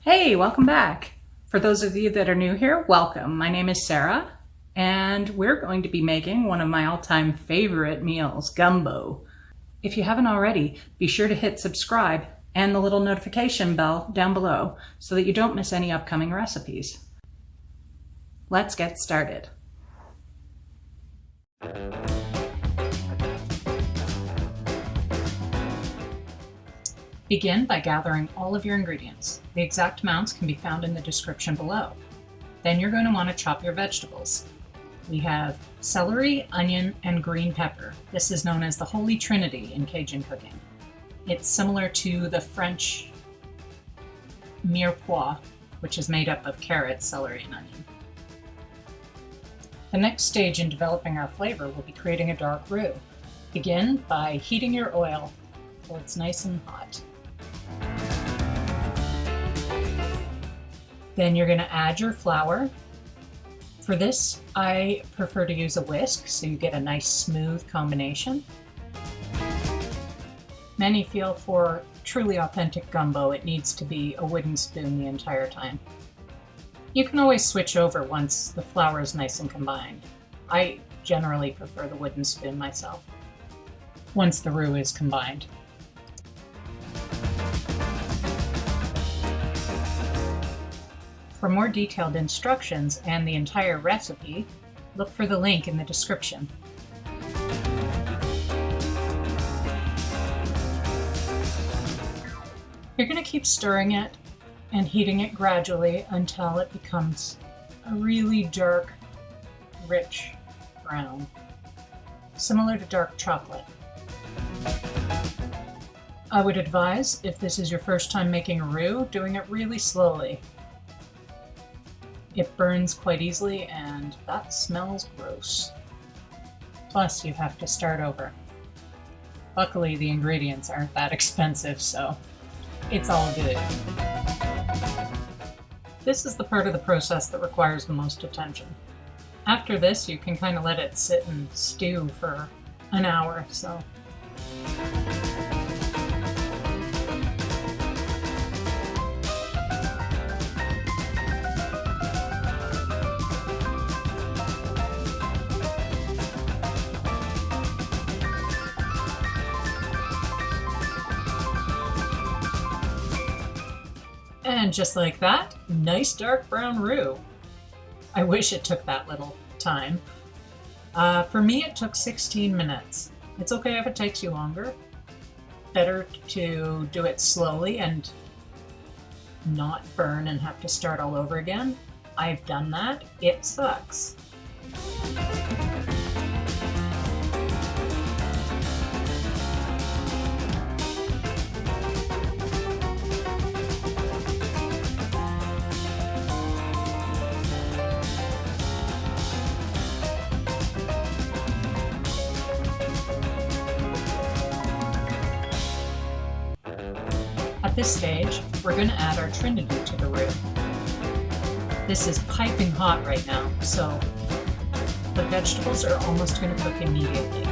Hey, welcome back. For those of you that are new here, welcome. My name is Sara, and we're going to be making one of my all-time favorite meals, gumbo. If you haven't already, be sure to hit subscribe and the little notification bell down below so that you don't miss any upcoming recipes. Let's get started. Begin by gathering all of your ingredients. The exact amounts can be found in the description below. Then you're going to want to chop your vegetables. We have celery, onion, and green pepper. This is known as the Holy Trinity in Cajun cooking. It's similar to the French mirepoix, which is made up of carrots, celery, and onion. The next stage in developing our flavor will be creating a dark roux. Begin by heating your oil till it's nice and hot. Then you're going to add your flour. For this, I prefer to use a whisk so you get a nice smooth combination. Many feel for truly authentic gumbo, it needs to be a wooden spoon the entire time. You can always switch over once the flour is nice and combined. I generally prefer the wooden spoon myself, once the roux is combined. For more detailed instructions and the entire recipe, look for the link in the description. You're going to keep stirring it and heating it gradually until it becomes a really dark, rich brown, similar to dark chocolate. I would advise, if this is your first time making a roux, doing it really slowly. It burns quite easily and that smells gross. Plus, you have to start over. Luckily, the ingredients aren't that expensive, so it's all good. This is the part of the process that requires the most attention. After this, you can kind of let it sit and stew for an hour, so. And just like that, nice dark brown roux. I wish it took that little time. For me, it took 16 minutes. It's okay if it takes you longer. Better to do it slowly and not burn and have to start all over again. I've done that. It sucks. At this stage, we're going to add our trinity to the roux. This is piping hot right now, so the vegetables are almost going to cook immediately.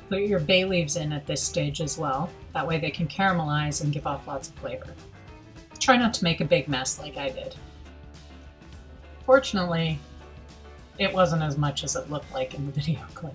Put your bay leaves in at this stage as well. That way they can caramelize and give off lots of flavor. Try not to make a big mess like I did. Fortunately, it wasn't as much as it looked like in the video clip.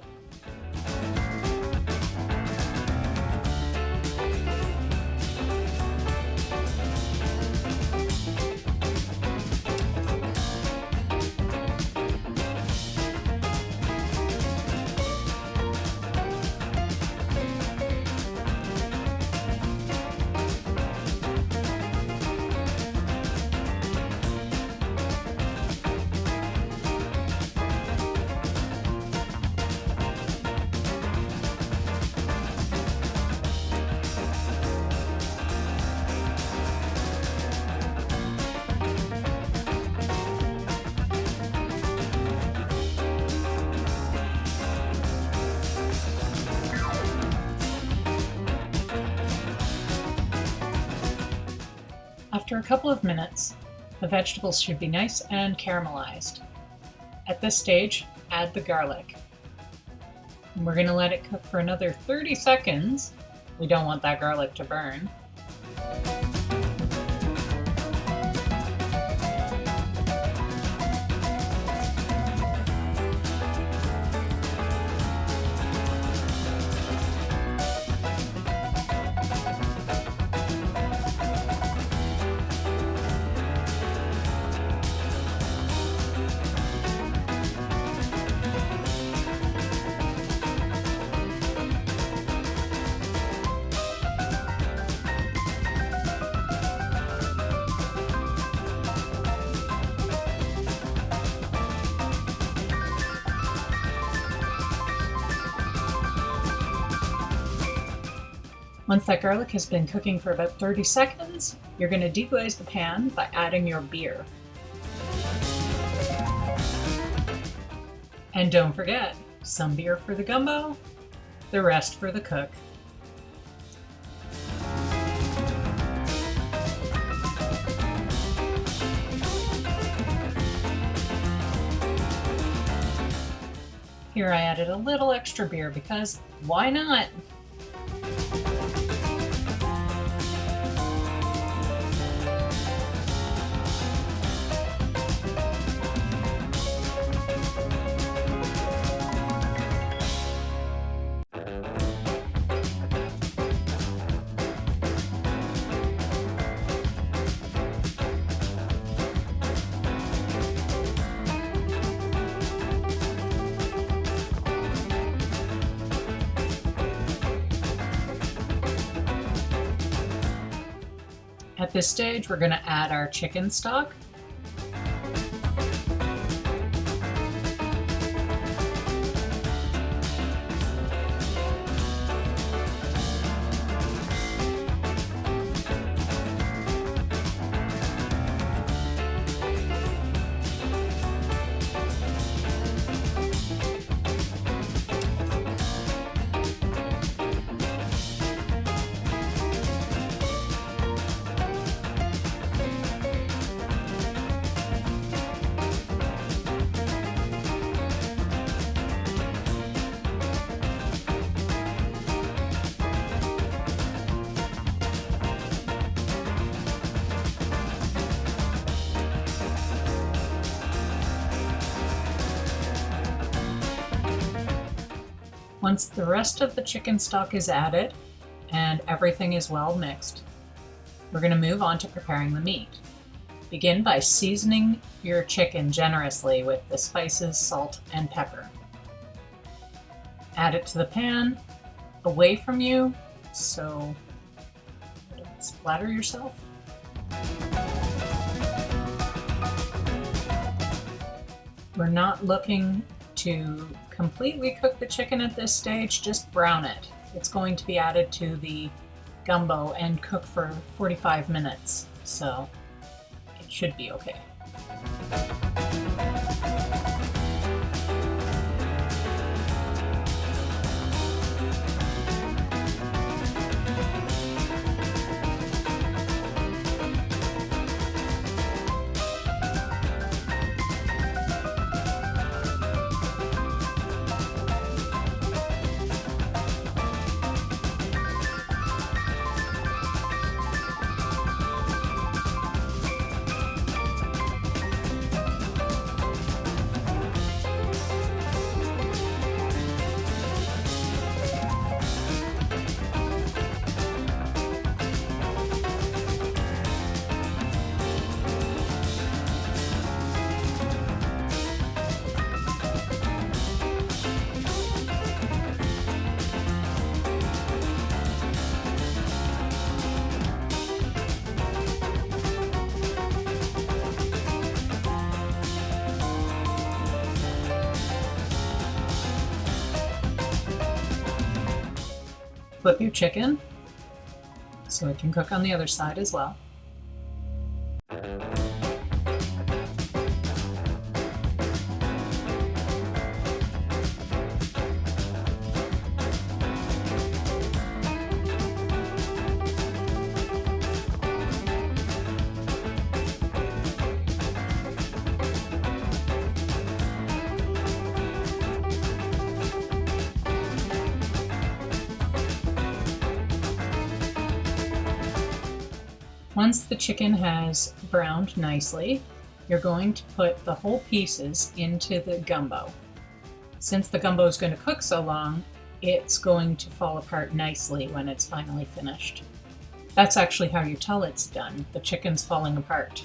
After a couple of minutes, the vegetables should be nice and caramelized. At this stage, add the garlic. We're going to let it cook for another 30 seconds. We don't want that garlic to burn. Once that garlic has been cooking for about 30 seconds, you're going to deglaze the pan by adding your beer. And don't forget, some beer for the gumbo, the rest for the cook. Here I added a little extra beer because why not? At this stage, we're going to add our chicken stock. Once the rest of the chicken stock is added and everything is well mixed, we're going to move on to preparing the meat. Begin by seasoning your chicken generously with the spices, salt, and pepper. Add it to the pan, away from you, so don't splatter yourself. We're not looking to completely cook the chicken at this stage, just brown it. It's going to be added to the gumbo and cook for 45 minutes, so it should be okay. Flip your chicken so it can cook on the other side as well. Once the chicken has browned nicely, you're going to put the whole pieces into the gumbo. Since the gumbo is going to cook so long, it's going to fall apart nicely when it's finally finished. That's actually how you tell it's done. The chicken's falling apart.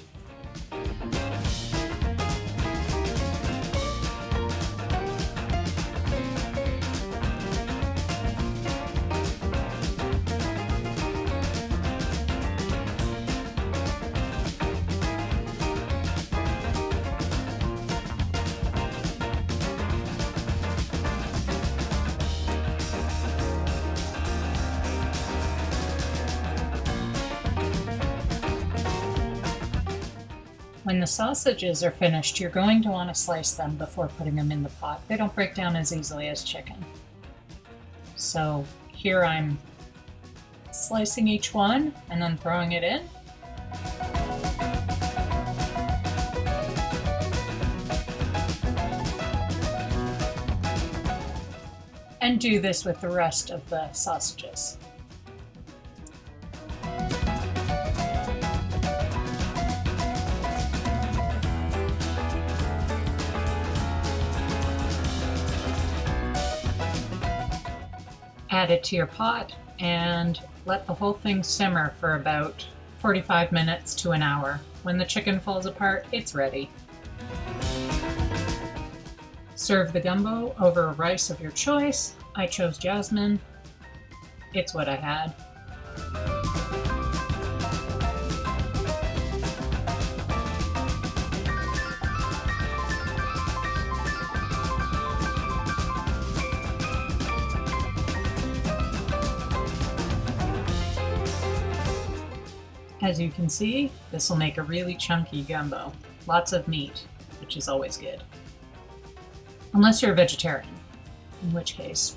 When the sausages are finished, you're going to want to slice them before putting them in the pot. They don't break down as easily as chicken. So here I'm slicing each one and then throwing it in. And do this with the rest of the sausages. Add it to your pot and let the whole thing simmer for about 45 minutes to an hour. When the chicken falls apart, it's ready. Serve the gumbo over rice of your choice. I chose jasmine. It's what I had. As you can see, this will make a really chunky gumbo. Lots of meat, which is always good. Unless you're a vegetarian, in which case,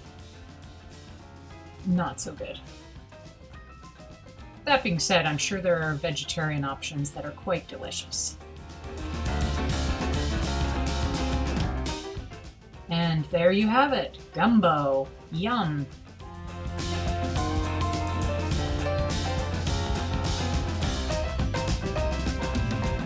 not so good. That being said, I'm sure there are vegetarian options that are quite delicious. And there you have it, gumbo. Yum!